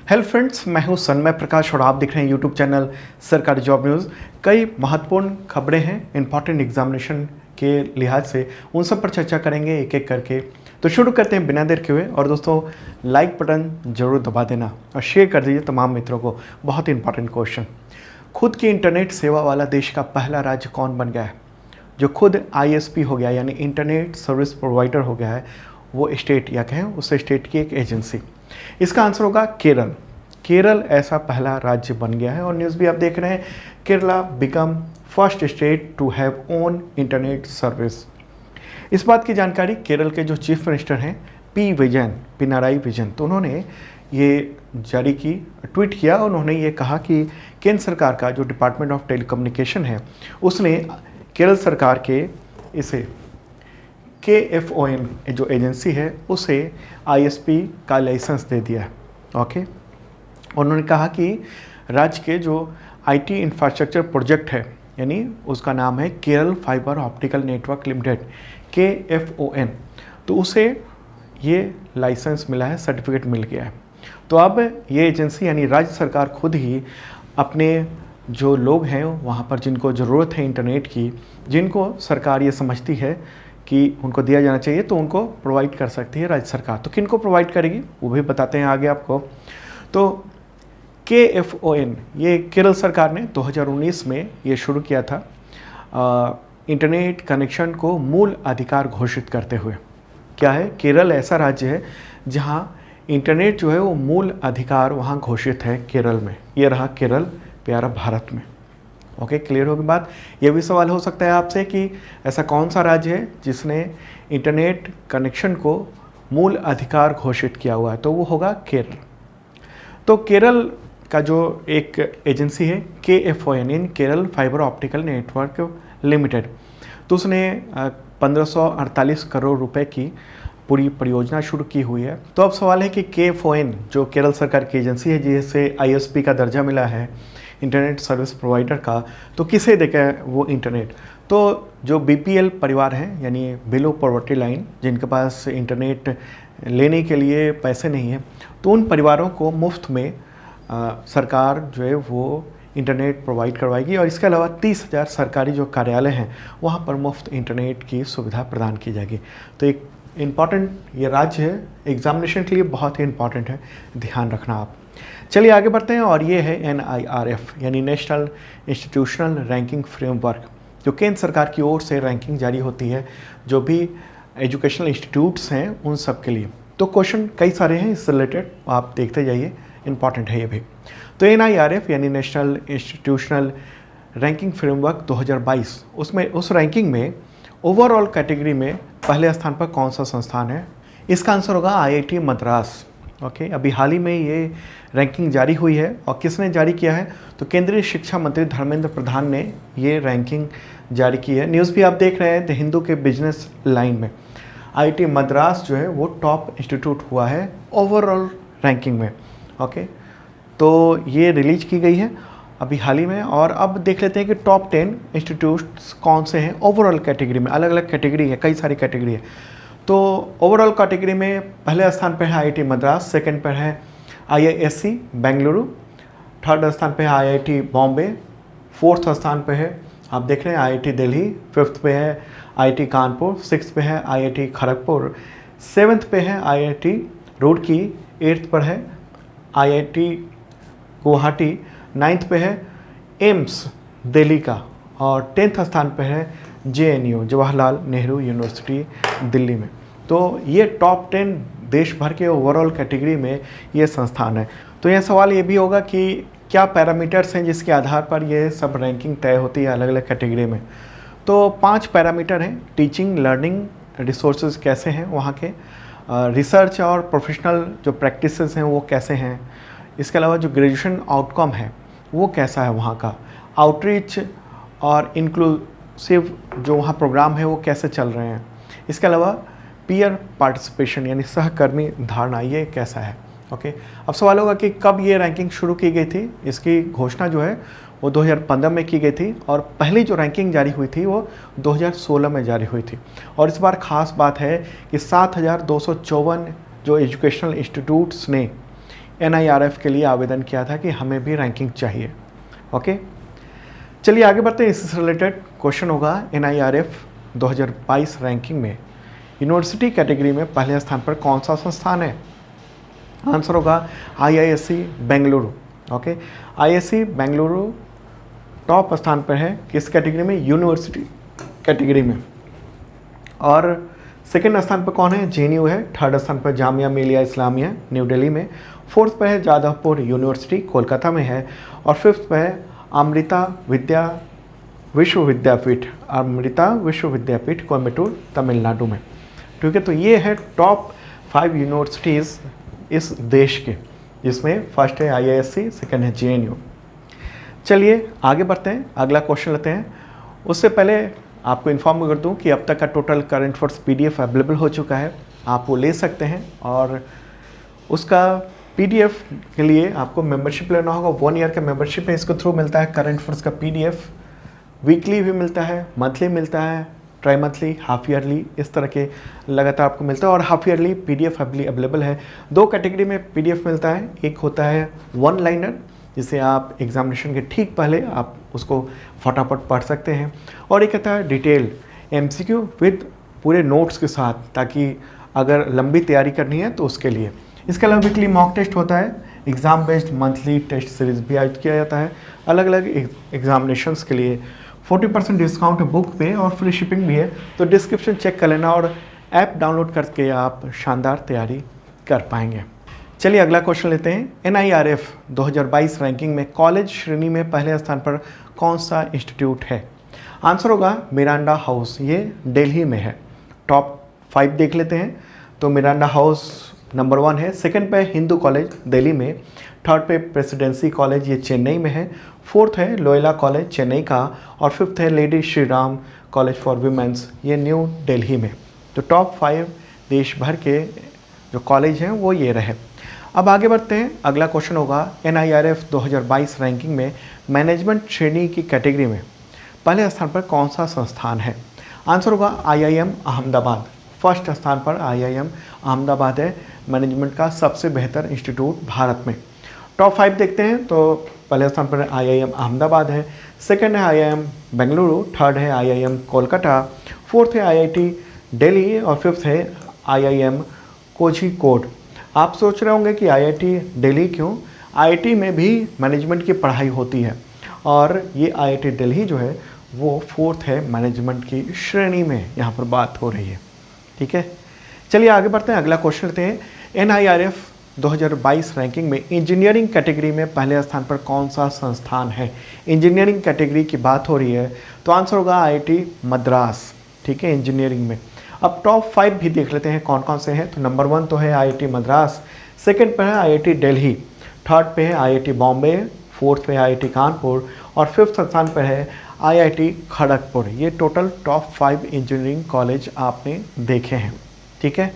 Hello friends, मैं हूं सन्मय प्रकाश और आप देख रहे हैं यूट्यूब चैनल सरकारी जॉब न्यूज़। कई महत्वपूर्ण खबरें हैं इंपॉर्टेंट एग्जामिनेशन के लिहाज से, उन सब पर चर्चा करेंगे एक एक करके। तो शुरू करते हैं बिना देर के हुए। और दोस्तों, लाइक बटन ज़रूर दबा देना और शेयर कर दीजिए तमाम मित्रों को। बहुत इंपॉर्टेंट क्वेश्चन, खुद की इंटरनेट सेवा वाला देश का पहला राज्य कौन बन गया है? जो खुद ISP हो गया यानी इंटरनेट सर्विस प्रोवाइडर हो गया है, वो स्टेट या कहें उस स्टेट की एक एजेंसी। इसका आंसर होगा केरल। केरल ऐसा पहला राज्य बन गया है। और न्यूज़ भी आप देख रहे हैं, Kerala become first state to have own internet service. इस बात की जानकारी केरल के जो चीफ मिनिस्टर हैं पिनाराई विजयन, तो उन्होंने ये जारी की, ट्वीट किया। उन्होंने ये कहा कि केंद्र सरकार का जो डिपार्टमेंट ऑफ टेलीकम्युनिकेशन है उसने केरल सरकार के इसे KFON जो एजेंसी है उसे ISP का लाइसेंस दे दिया है। ओके, उन्होंने कहा कि राज्य के जो IT इंफ्रास्ट्रक्चर प्रोजेक्ट है, यानी उसका नाम है Kerala fibre optical network limited KFON, तो उसे ये लाइसेंस मिला है, सर्टिफिकेट मिल गया है। तो अब ये एजेंसी यानी राज्य सरकार खुद ही अपने जो लोग हैं वहाँ पर जिनको ज़रूरत है इंटरनेट की, जिनको सरकार ये समझती है कि उनको दिया जाना चाहिए, तो उनको प्रोवाइड कर सकती है राज्य सरकार। तो किन को प्रोवाइड करेगी वो भी बताते हैं आगे आपको। तो KFON ये केरल सरकार ने 2019 में ये शुरू किया था, इंटरनेट कनेक्शन को मूल अधिकार घोषित करते हुए। क्या है, केरल ऐसा राज्य है जहाँ इंटरनेट जो है वो मूल अधिकार वहाँ घोषित है केरल में। ये रहा केरल प्यारा भारत में। ओके, क्लियर होगी बात। ये भी सवाल हो सकता है आपसे कि ऐसा कौन सा राज्य है जिसने इंटरनेट कनेक्शन को मूल अधिकार घोषित किया हुआ है, तो वो होगा केरल। तो केरल का जो एक एजेंसी है KFON in Kerala fibre optical network limited, तो उसने 1548 करोड़ रुपए की पूरी परियोजना शुरू की हुई है। तो अब सवाल है कि KFON जो केरल सरकार की एजेंसी है जिसे ISP का दर्जा मिला है इंटरनेट सर्विस प्रोवाइडर का, तो किसे देगा वो इंटरनेट? तो जो BPL परिवार हैं यानी बिलो पॉवर्टी लाइन, जिनके पास इंटरनेट लेने के लिए पैसे नहीं है, तो उन परिवारों को मुफ्त में सरकार जो है वो इंटरनेट प्रोवाइड करवाएगी। और इसके अलावा 30,000 सरकारी जो कार्यालय हैं वहाँ पर मुफ्त इंटरनेट की सुविधा प्रदान की जाएगी। तो एक इम्पॉर्टेंट ये राज्य है, एग्जामिनेशन के लिए बहुत ही इम्पॉर्टेंट है, ध्यान रखना आप। चलिए आगे बढ़ते हैं। और ये है NIRF यानी नेशनल इंस्टीट्यूशनल रैंकिंग फ्रेमवर्क, जो केंद्र सरकार की ओर से रैंकिंग जारी होती है जो भी एजुकेशनल इंस्टीट्यूट्स हैं उन सब के लिए। तो क्वेश्चन कई सारे हैं इससे रिलेटेड, आप देखते जाइए, इंपॉर्टेंट है ये भी। तो NIRF यानी नेशनल इंस्टीट्यूशनल रैंकिंग फ्रेमवर्क 2022, उसमें उस रैंकिंग में ओवरऑल कैटेगरी में पहले स्थान पर कौन सा संस्थान है? इसका आंसर होगा IIT मद्रास। ओके, अभी हाल ही में ये रैंकिंग जारी हुई है। और किसने जारी किया है? तो केंद्रीय शिक्षा मंत्री धर्मेंद्र प्रधान ने ये रैंकिंग जारी की है। न्यूज़ भी आप देख रहे हैं द हिंदू के बिजनेस लाइन में। IIT मद्रास जो है वो टॉप इंस्टीट्यूट हुआ है ओवरऑल रैंकिंग में। ओके, तो ये रिलीज की गई है अभी हाल ही में। और अब देख लेते हैं कि टॉप 10 इंस्टीट्यूट्स कौन से हैं ओवरऑल कैटेगरी में। अलग अलग कैटेगरी है, कई सारी कैटेगरी है। तो ओवरऑल कैटेगरी में पहले स्थान पर है IIT मद्रास, सेकंड पर है IISc बेंगलुरु, थर्ड स्थान पे है IIT बॉम्बे, फोर्थ स्थान पे है आप देख रहे हैं IIT दिल्ली, फिफ्थ पे है IIT कानपुर, सिक्स्थ पे है IIT खड़गपुर, सेवन्थ पे है IIT रुड़की, एट्थ पर है IIT गुवाहाटी, नाइन्थ पे है एम्स दिल्ली का, और 10th स्थान पे है JNU जवाहरलाल नेहरू यूनिवर्सिटी दिल्ली में। तो ये टॉप 10 देश भर के ओवरऑल कैटेगरी में ये संस्थान है। तो यह सवाल ये भी होगा कि क्या पैरामीटर्स हैं जिसके आधार पर ये सब रैंकिंग तय होती है अलग अलग कैटेगरी में? तो 5 पैरामीटर हैं। टीचिंग लर्निंग रिसोर्सेज कैसे हैं वहाँ के, रिसर्च और प्रोफेशनल जो प्रैक्टिसेस हैं वो कैसे हैं, इसके अलावा जो ग्रेजुएशन आउटकम है वो कैसा है वहाँ का, आउटरीच और इंक्लूसिव जो वहाँ प्रोग्राम है वो कैसे चल रहे हैं, इसके अलावा पीयर पार्टिसिपेशन यानी सहकर्मी धारणा ये कैसा है। ओके, अब सवाल होगा कि कब ये रैंकिंग शुरू की गई थी? इसकी घोषणा जो है वो 2015 में की गई थी और पहली जो रैंकिंग जारी हुई थी वो 2016 में जारी हुई थी। और इस बार ख़ास बात है कि 7,254 जो एजुकेशनल इंस्टीट्यूट्स ने NIRF के लिए आवेदन किया था कि हमें भी रैंकिंग चाहिए। ओके, चलिए आगे बढ़ते हैं। इससे रिलेटेड क्वेश्चन होगा NIRF 2022 रैंकिंग में यूनिवर्सिटी कैटेगरी में पहले स्थान पर कौन सा संस्थान है? आंसर होगा IISc Bengaluru. Okay, IISc Bengaluru top स्थान पर है किस कैटेगरी में? यूनिवर्सिटी कैटेगरी में। और सेकेंड स्थान पर कौन है? JNU है। थर्ड स्थान पर जामिया मिलिया इस्लामिया न्यू दिल्ली में। फोर्थ पर है जादवपुर यूनिवर्सिटी कोलकाता में है। और फिफ्थ पर है अमृता विश्वविद्यापीठ कोयम्बटूर तमिलनाडु में। ठीक है, तो ये है टॉप 5 यूनिवर्सिटीज़ इस देश के, जिसमें फर्स्ट है IISc, सेकेंड है JNU। चलिए आगे बढ़ते हैं, अगला क्वेश्चन लेते हैं। उससे पहले आपको इन्फॉर्म कर दूं कि अब तक का total current affairs PDF available हो चुका है, आप वो ले सकते हैं। और उसका PDF के लिए आपको मेंबरशिप लेना होगा। 1 ईयर का मेंबरशिप है, इसके थ्रू मिलता है करंट अफेयर्स का PDF। वीकली भी मिलता है, मंथली मिलता है, ट्राई मंथली, हाफ ईयरली, इस तरह के लगातार आपको मिलता है। और हाफ ईयरली PDF अवेलेबल है। 2 कैटेगरी में PDF मिलता है। एक होता है 1 लाइनर, जिसे आप एग्जामिनेशन के ठीक पहले आप उसको फटाफट पढ़ सकते हैं। और एक होता है डिटेल MCQ विद पूरे नोट्स के साथ, ताकि अगर लंबी तैयारी करनी है तो उसके लिए। इसके अलावा वीकली मॉक टेस्ट होता है। Exam based monthly test series भी आयोजित किया जाता है अलग अलग एग्जामिनेशंस के लिए। 40% डिस्काउंट बुक पे और फ्री शिपिंग भी है। तो डिस्क्रिप्शन चेक कर लेना और ऐप डाउनलोड करके आप शानदार तैयारी कर पाएंगे। चलिए अगला क्वेश्चन लेते हैं। NIRF 2022 रैंकिंग में कॉलेज श्रेणी में पहले स्थान पर कौन सा इंस्टीट्यूट है? आंसर होगा मिरांडा हाउस, ये दिल्ली में है। टॉप 5 देख लेते हैं। तो मिरांडा हाउस नंबर 1 है। सेकंड पे हिंदू कॉलेज दिल्ली में। थर्ड पे प्रेसिडेंसी कॉलेज, ये चेन्नई में है। फोर्थ है लोयला कॉलेज चेन्नई का। और फिफ्थ है lady Shri Ram college for women's, ये न्यू दिल्ली में। तो टॉप 5 देश भर के जो कॉलेज हैं वो ये रहे। अब आगे बढ़ते हैं, अगला क्वेश्चन होगा NIRF 2022 रैंकिंग में मैनेजमेंट श्रेणी की कैटेगरी में पहले स्थान पर कौन सा संस्थान है? आंसर होगा IIM अहमदाबाद। फर्स्ट स्थान पर IIM अहमदाबाद है, मैनेजमेंट का सबसे बेहतर इंस्टीट्यूट भारत में। टॉप 5 देखते हैं। तो पहले स्थान पर IIM अहमदाबाद है। सेकंड है IIM बेंगलुरु। थर्ड है IIM कोलकाता। फोर्थ है IIT दिल्ली। और फिफ्थ है IIM कोझिकोड। आप सोच रहे होंगे कि IIT दिल्ली क्यों? IIT में भी मैनेजमेंट की पढ़ाई होती है और ये IIT दिल्ली जो है वो 4th है मैनेजमेंट की श्रेणी में, यहाँ पर बात हो रही है। ठीक है, चलिए आगे बढ़ते हैं, अगला क्वेश्चन लेते हैं। NIRF 2022 रैंकिंग में इंजीनियरिंग कैटेगरी में पहले स्थान पर कौन सा संस्थान है? इंजीनियरिंग कैटेगरी की बात हो रही है तो आंसर होगा IIT मद्रास। ठीक है, इंजीनियरिंग में। अब टॉप 5 भी देख लेते हैं कौन कौन से हैं। तो नंबर 1 तो है IIT मद्रास। सेकंड पे है IIT दिल्ली। थर्ड पे है IIT बॉम्बे। फोर्थ पे है IIT कानपुर। और फिफ्थ स्थान पर है IIT खड़गपुर। ये टोटल टॉप 5 इंजीनियरिंग कॉलेज आपने देखे हैं। ठीक है,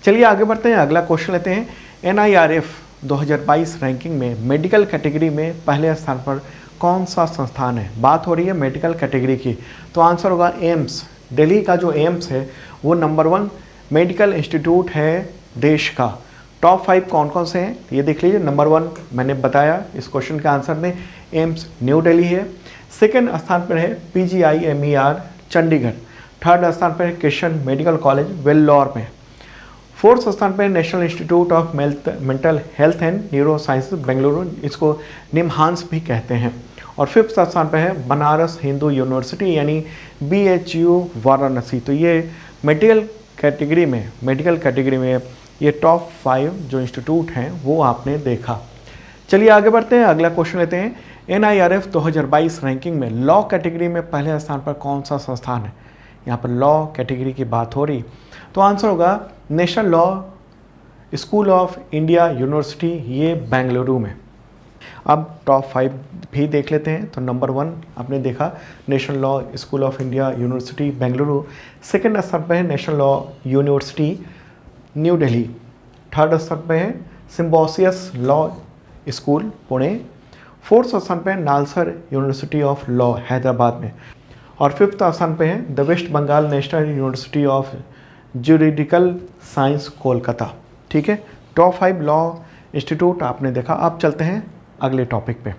चलिए आगे बढ़ते हैं, अगला क्वेश्चन लेते हैं। NIRF 2022 रैंकिंग में मेडिकल कैटेगरी में पहले स्थान पर कौन सा संस्थान है? बात हो रही है मेडिकल कैटेगरी की, तो आंसर होगा एम्स। दिल्ली का जो एम्स है वो नंबर 1 मेडिकल इंस्टीट्यूट है देश का। टॉप 5 कौन कौन से हैं ये देख लीजिए। नंबर 1 मैंने बताया इस क्वेश्चन के आंसर में, एम्स न्यू दिल्ली है। सेकंड स्थान पर है PGIMER चंडीगढ़। थर्ड स्थान पर है क्रिश्चियन मेडिकल कॉलेज वेल्लोर में। फोर्थ स्थान पर national institute of mental health and neuro sciences Bengaluru, इसको निम्हांस भी कहते हैं। और फिफ्थ स्थान पर है बनारस हिंदू यूनिवर्सिटी यानी BHU वाराणसी। तो ये मेडिकल कैटेगरी में ये टॉप 5 जो इंस्टीट्यूट हैं वो आपने देखा। चलिए आगे बढ़ते हैं, अगला क्वेश्चन लेते हैं। NIRF 2022 रैंकिंग में लॉ कैटेगरी में पहले स्थान पर कौन सा संस्थान है? यहाँ पर लॉ कैटेगरी की बात हो रही तो आंसर होगा national law school of India university, ये बेंगलुरु में। अब टॉप 5 भी देख लेते हैं। तो नंबर 1 आपने देखा national law school of India university Bengaluru. Second स्थान पर है national law university new Delhi. Third स्थान पर है Symbiosis law school Pune. Fourth स्थान पर है NALSAR university of law Hyderabad में। और फिफ्थ स्थान पर है the west Bengal national university of juridical science Kolkata. ठीक है, टॉप 5 लॉ इंस्टीट्यूट आपने देखा। अब चलते हैं अगले टॉपिक पे।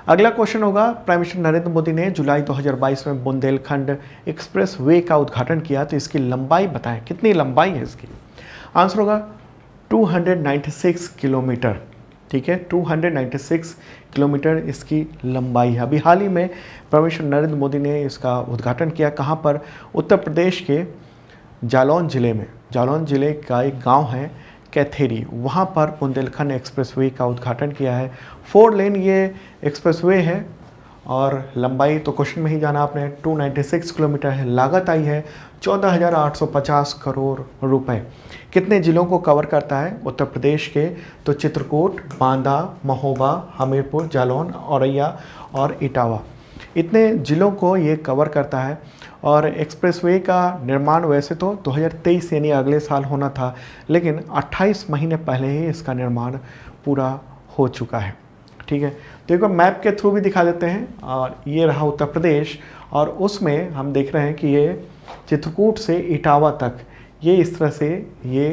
अगला क्वेश्चन होगा, प्राइम मिनिस्टर नरेंद्र मोदी ने जुलाई 2022 में बुंदेलखंड एक्सप्रेस वे का उद्घाटन किया, तो इसकी लंबाई बताएं, कितनी लंबाई है इसकी। आंसर होगा 296 किलोमीटर। ठीक है, 296 किलोमीटर इसकी लंबाई है। अभी हाल ही में प्राइम मिनिस्टर नरेंद्र मोदी ने इसका उद्घाटन किया, कहाँ पर, उत्तर प्रदेश के जालौन ज़िले में। जालौन ज़िले का एक गांव है कैथेरी, वहाँ पर बुंदेलखंड एक्सप्रेसवे का उद्घाटन किया है। 4 लेन ये एक्सप्रेसवे है और लंबाई तो क्वेश्चन में ही जाना आपने, 296 किलोमीटर है। लागत आई है 14,850 करोड़ रुपए। कितने ज़िलों को कवर करता है उत्तर प्रदेश के, तो चित्रकूट, बांदा, महोबा, हमीरपुर, जालौन, औरैया और इटावा, इतने ज़िलों को ये कवर करता है। और एक्सप्रेसवे का निर्माण वैसे तो 2023 यानी अगले साल होना था, लेकिन 28 महीने पहले ही इसका निर्माण पूरा हो चुका है। ठीक है, तो एक बार मैप के थ्रू भी दिखा देते हैं। और ये रहा उत्तर प्रदेश, और उसमें हम देख रहे हैं कि ये चित्रकूट से इटावा तक ये इस तरह से ये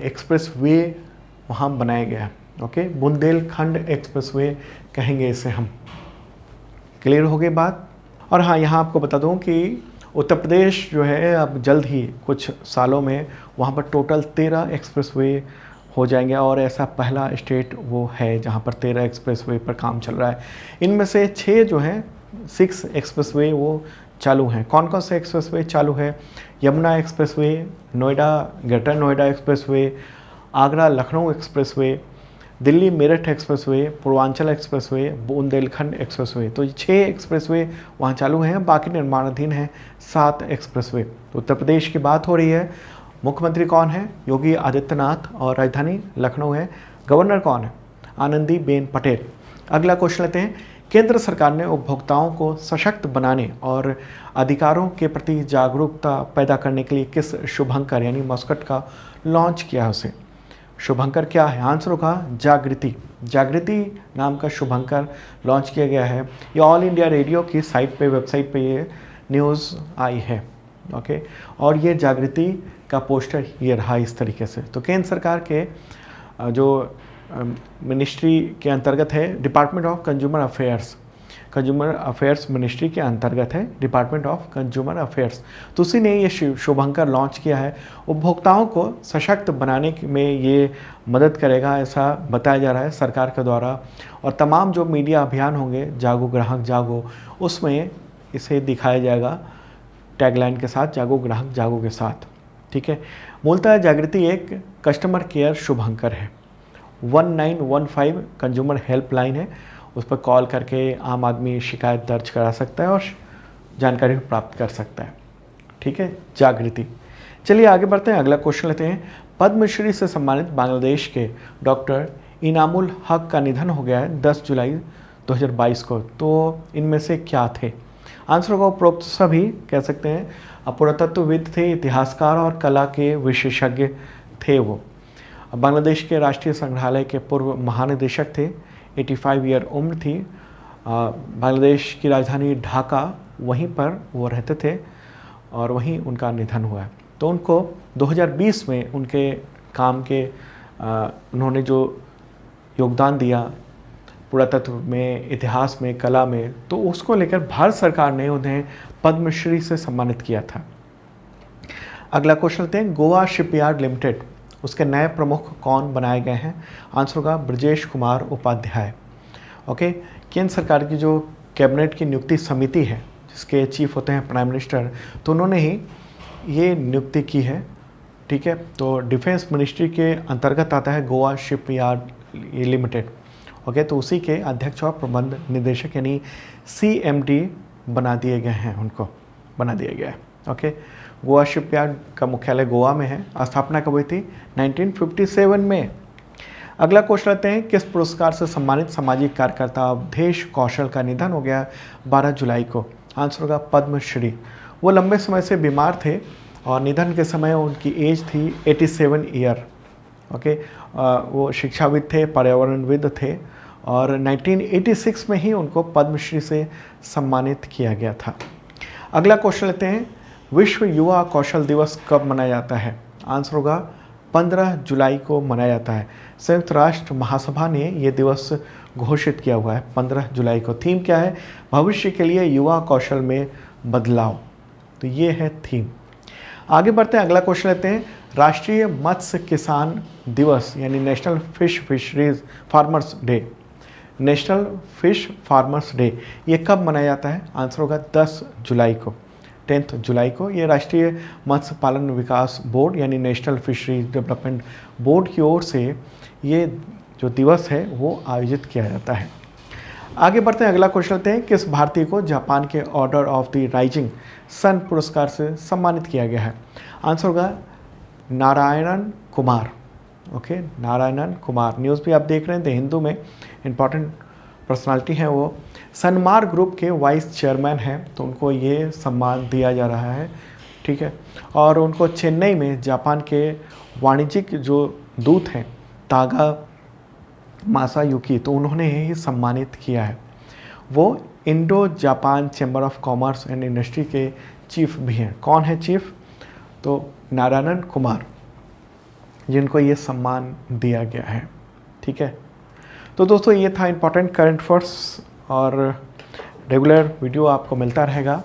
एक्सप्रेसवे वहाँ बनाया गया है। ओके, बुंदेलखंड एक्सप्रेसवे कहेंगे इसे हम। क्लियर हो गई बात। और हाँ, यहाँ आपको बता दूँ कि उत्तर प्रदेश जो है अब जल्द ही कुछ सालों में वहाँ पर टोटल 13 एक्सप्रेसवे हो जाएंगे, और ऐसा पहला स्टेट वो है जहाँ पर 13 एक्सप्रेसवे पर काम चल रहा है। इनमें से 6 जो हैं, 6 एक्सप्रेसवे वो चालू हैं। कौन कौन से एक्सप्रेसवे चालू है? Yamuna expressway, Noida greater Noida expressway, Agra Lucknow expressway, Delhi Meerut expressway, Purvanchal expressway, Bundelkhand expressway. तो ये 6 एक्सप्रेसवे वहाँ चालू हैं, बाकी निर्माणाधीन हैं 7 एक्सप्रेसवे। तो उत्तर प्रदेश की बात हो रही है। मुख्यमंत्री कौन है? योगी आदित्यनाथ, और राजधानी लखनऊ है। गवर्नर कौन है? आनंदीबेन पटेल। अगला क्वेश्चन लेते हैं। केंद्र सरकार ने उपभोक्ताओं को सशक्त बनाने और अधिकारों के प्रति जागरूकता पैदा करने के लिए किस शुभंकर यानी मस्कट का लॉन्च किया है उसे? शुभंकर क्या है? आंसर होगा जागृति। जागृति नाम का शुभंकर लॉन्च किया गया है। ये ऑल इंडिया रेडियो की साइट पे, वेबसाइट पे ये न्यूज़ आई है। ओके, और ये जागृति का पोस्टर ये रहा इस तरीके से। तो केंद्र सरकार के जो मिनिस्ट्री के अंतर्गत है, department of consumer affairs, consumer affairs ministry के अंतर्गत है डिपार्टमेंट ऑफ कंज्यूमर अफेयर्स। तो उसी ने ये शुभंकर लॉन्च किया है। उपभोक्ताओं को सशक्त बनाने में ये मदद करेगा, ऐसा बताया जा रहा है सरकार के द्वारा। और तमाम जो मीडिया अभियान होंगे, जागो ग्राहक जागो, उसमें इसे दिखाया जाएगा टैगलाइन के साथ, जागो ग्राहक जागो के साथ। ठीक है, मूलतः जागृति एक कस्टमर केयर शुभंकर है। 1915 कंज्यूमर हेल्पलाइन है, उस पर कॉल करके आम आदमी शिकायत दर्ज करा सकता है और जानकारी प्राप्त कर सकता है। ठीक है, जागृति। चलिए आगे बढ़ते हैं, अगला क्वेश्चन लेते हैं। पद्मश्री से सम्मानित बांग्लादेश के डॉक्टर इनामुल हक का निधन हो गया है 10 जुलाई 2022 को। तो इनमें से क्या थे? आंसर को उपरोक्त सभी कह सकते हैं। पुरातत्वविद थे, इतिहासकार और कला के विशेषज्ञ थे वो। बांग्लादेश के राष्ट्रीय संग्रहालय के पूर्व महानिदेशक थे। 85 ईयर उम्र थी। बांग्लादेश की राजधानी ढाका, वहीं पर वो रहते थे और वहीं उनका निधन हुआ है। तो उनको 2020 में उनके काम के उन्होंने जो योगदान दिया पुरातत्व में, इतिहास में, कला में, तो उसको लेकर भारत सरकार ने उन्हें पद्मश्री से सम्मानित किया था। अगला क्वेश्चन लेते हैं। गोवा शिपयार्ड लिमिटेड, उसके नए प्रमुख कौन बनाए गए हैं? आंसर होगा ब्रजेश कुमार उपाध्याय। ओके, केंद्र सरकार की जो कैबिनेट की नियुक्ति समिति है, जिसके चीफ होते हैं प्राइम मिनिस्टर, तो उन्होंने ही ये नियुक्ति की है। ठीक है, तो डिफेंस मिनिस्ट्री के अंतर्गत आता है गोवा शिपयार्ड लिमिटेड। ओके, तो उसी के अध्यक्ष और प्रबंध निदेशक यानी CMD बना दिए गए हैं, उनको बना दिया गया है। ओके, गोवा शिपयार्ड का मुख्यालय गोवा में है। स्थापना कब हुई थी? 1957 में। अगला क्वेश्चन लेते हैं। किस पुरस्कार से सम्मानित सामाजिक कार्यकर्ता अवधेश कौशल का निधन हो गया 12 जुलाई को? आंसर होगा पद्मश्री। वो लंबे समय से बीमार थे और निधन के समय उनकी एज थी 87 ईयर। ओके, वो शिक्षाविद थे, पर्यावरणविद थे और 1986 में ही उनको पद्मश्री से सम्मानित किया गया था। अगला क्वेश्चन लेते हैं। विश्व युवा कौशल दिवस कब मनाया जाता है? आंसर होगा 15 जुलाई को मनाया जाता है। संयुक्त राष्ट्र महासभा ने ये दिवस घोषित किया हुआ है 15 जुलाई को। थीम क्या है? भविष्य के लिए युवा कौशल में बदलाव। तो ये है थीम। आगे बढ़ते हैं, अगला क्वेश्चन लेते हैं। राष्ट्रीय मत्स्य किसान दिवस यानी national fisheries farmers day, national fish farmers day, ये कब मनाया जाता है? आंसर होगा 10 जुलाई को, 10 जुलाई को। ये राष्ट्रीय मत्स्य पालन विकास बोर्ड यानी नेशनल फिशरीज डेवलपमेंट बोर्ड की ओर से ये जो दिवस है वो आयोजित किया जाता है। आगे बढ़ते हैं, अगला क्वेश्चन लेते हैं। किस भारतीय को जापान के order of the rising sun पुरस्कार से सम्मानित किया गया है? आंसर होगा नारायणन कुमार। ओके, नारायणन कुमार। न्यूज़ भी आप देख रहे हैं, द हिंदू में इंपॉर्टेंट पर्सनालिटी हैं वो। सनमार ग्रुप के वाइस चेयरमैन हैं, तो उनको ये सम्मान दिया जा रहा है, ठीक है। और उनको चेन्नई में जापान के वाणिज्यिक जो दूत हैं तागा मासायुकी, तो उन्होंने ही सम्मानित किया है। वो Indo Japan chamber of commerce and industry के चीफ भी हैं। कौन है चीफ? तो नारायणन कुमार, जिनको ये सम्मान दिया गया है, ठीक है। तो दोस्तों, ये था इंपॉर्टेंट करंट अफेयर्स, और रेगुलर वीडियो आपको मिलता रहेगा।